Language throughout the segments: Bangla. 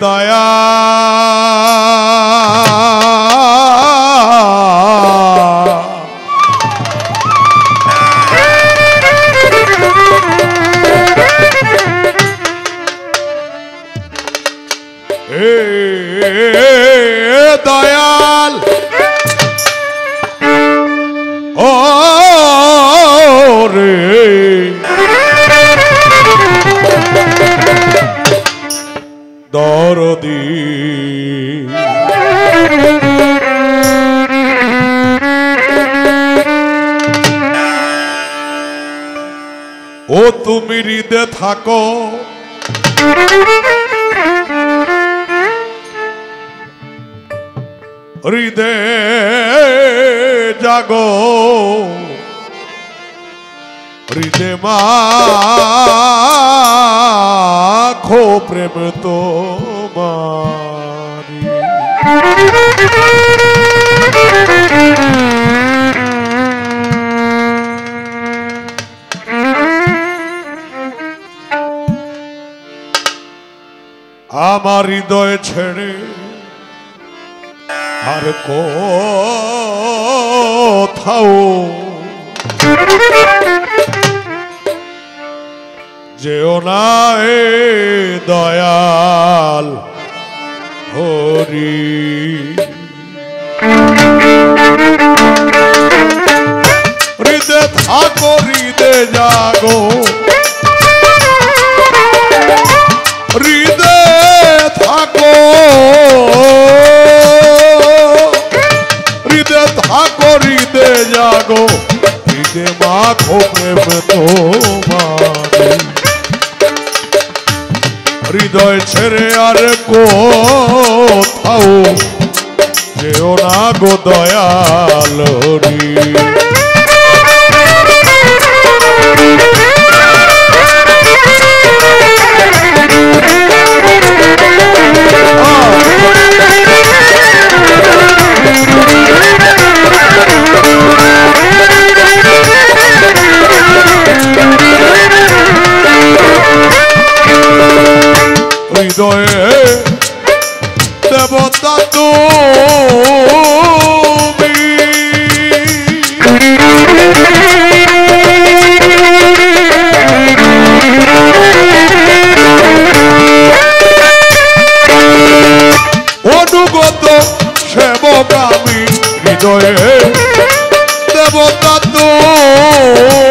দয়া দয়াল ও রে দরদি ও তুমি হৃদয়ে থাকো হৃদয়ে জাগো হৃদয়ে মাখো প্রেম তোমারি আমার হৃদয় ছেড়ে আর কোথাও যেও না এ দয়াল হরি হৃদয়ে থাকো হৃদয়ে জাগো হৃদয়ে থাকো হৃদয়ে থাকো হৃদয়ে জাগো হৃদয়ে মাখো প্রেম তোমারি হৃদয় ছেড়ে আর কোথাও যেও না গো দয়াল হরি হৃদয়ে দেবতা তুমি অনুগত সেবক আমি হৃদয়ে দেবতা তুমি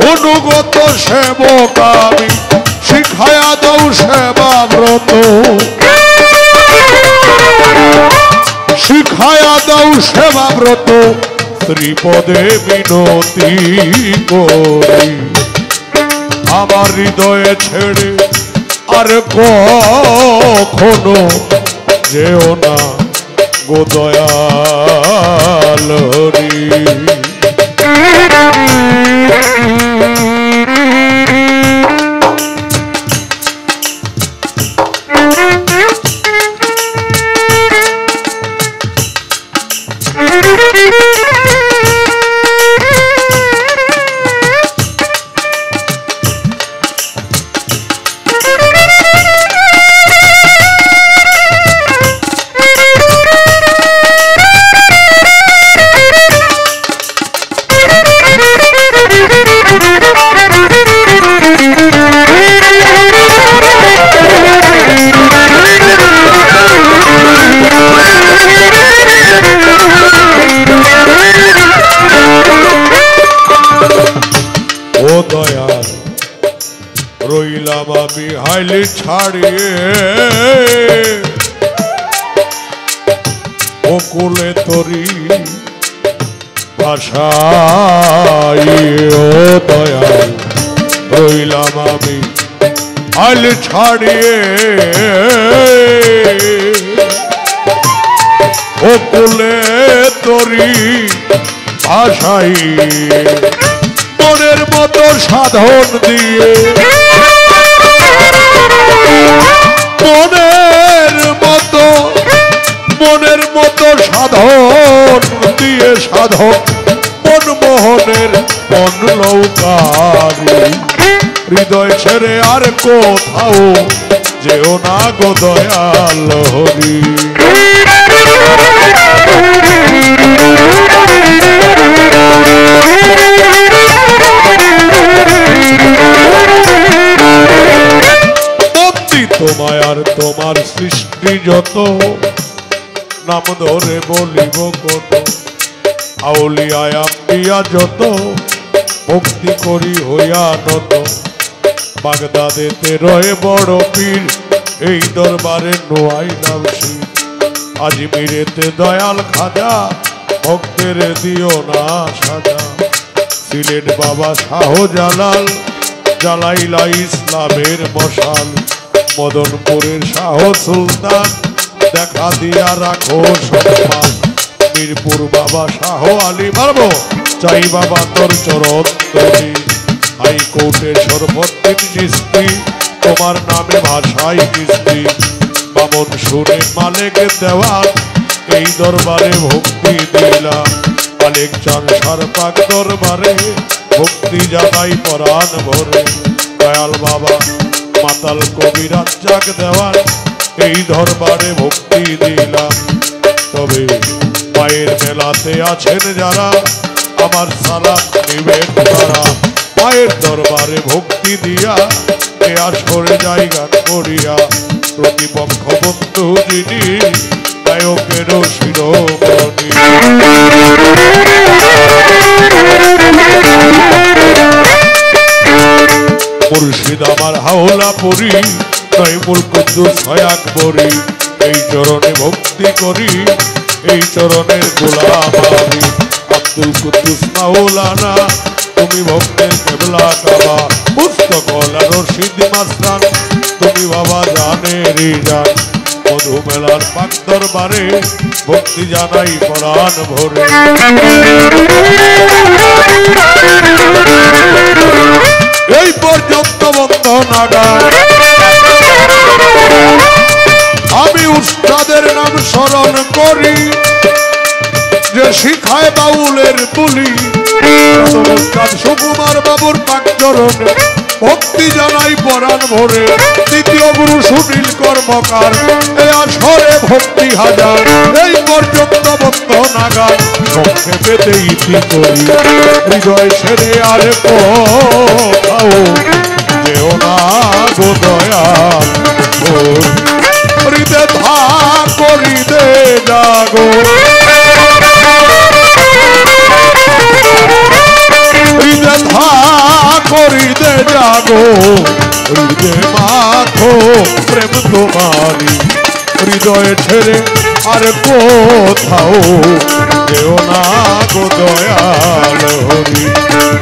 অনুগত সেবক আমি শিখায়া দাও সেবা ব্রত শিখায়া দাও সেবা ব্রত ত্রিপদে মিনতি করি আমার হৃদয়ে ছেড়ে আর কখনো যেও না গো দয়াল হরি রইলাম আমি হাইলে ছাড়িয়ে বকুলে তরি ভাষায় ও দয়াল রইলাম আমি হাইলে ছাড়িয়ে বকুলে তরি ভাষায় মনের মতো সাধন দিয়ে মনের মতো মনের মতো সাধন দিয়ে সাধক মনমোহনের মন লৌকারি হৃদয় ছেড়ে আর কোথাও যেও না গো দয়াল হরি তোমায় আর তোমার সৃষ্টি যত নাম ধরে বলিব কত আউলিয়া আম্বিয়া যত ভক্তি করি হইয়া নত বাগদাদেতে রয়ে বড় পীর এই দরবারে নোয়াইলাম শির আজমিরেতে দয়াল খাজা ভক্তের দিও না সাজা সিলেট বাবা শাহজালাল জ্বালাইলা ইসলামের মশাল মদনপুরের শাহ সুলতান দেখা দিয়া রাখো সম্মান মিরপুর বাবা শাহ আলী মারবো চাই বাবা তোর চরণ ধরি হাইকোর্টের সর্বত্রিক চিস্তি তোমার নামে ভাষাই কিস্তি বামন শুনে মালিক দেওয়াল এই দরবারে ভক্তি দিলা মালিক চান সারপাক দরবারে ভক্তি জানাই পরাণ ভরে দয়াল বাবা মাতাল কবি রাজ্জাক দেওয়াল এই দরবারে ভক্তি দিলাম তবে মায়ের মেলাতে আছেন যারা আমার সালাম নিবেন তারা মায়ের দরবারে ভক্তি দিয়া এ আসরে যাই গান করিয়া প্রতিপক্ষ বন্ধু যিনি নায়কের শিরোমণি মুর্শিদ আমার হাওলা পুরি নয়মুল কুদ্দুস হয় আকবরি এই চরণে ভক্তি করি এই চরণের গোলাম আমি আব্দুল কুদ্দুস মাওলানা তুমি ভক্তের কেবলা কাবা পুস্তকলা রশিদ মাস্তান তুমি বাবা জানেরই জান মধু মেলার পাক দরবারে ভক্তি জানাই পরাণ ভরে এই পর্যন্ত বন্ধনাগার আমি উস্তাদের নাম স্মরণ করি যে শিখায় বাউলের বুলি উস্তাদ সুকুমার বাবুর পাক চরণে ভক্তি জানাই পরাণ ভরে দ্বিতীয় গুরু সুনীল কর্মকার এ আসরে ভক্তি হাজার এই পর্যন্ত বন্ধনাগার সংক্ষেপেতে ইতি করি হৃদয় ছেড়ে আর কোথাও যেও না গো দয়াল হৃদয় ধা করিতে জাগো হৃদয় ধা করিতে জাগো হৃদয় মাখো প্রেম তোমারি হৃদয় ছেড়ে আর কোথাও যেও না গো দয়াল হরি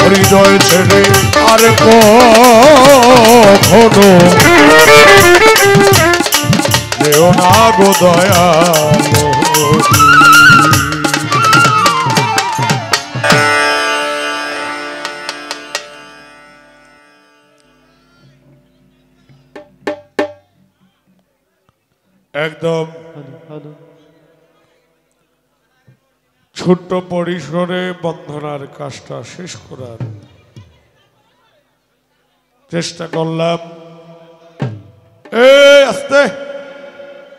হৃদয় ছেড়ে আর কখনো যেও না গো দয়াল হরি একদম ছোট্ট পরিসরে বন্ধনার কাজটা শেষ করার চেষ্টা করলাম। আস্তে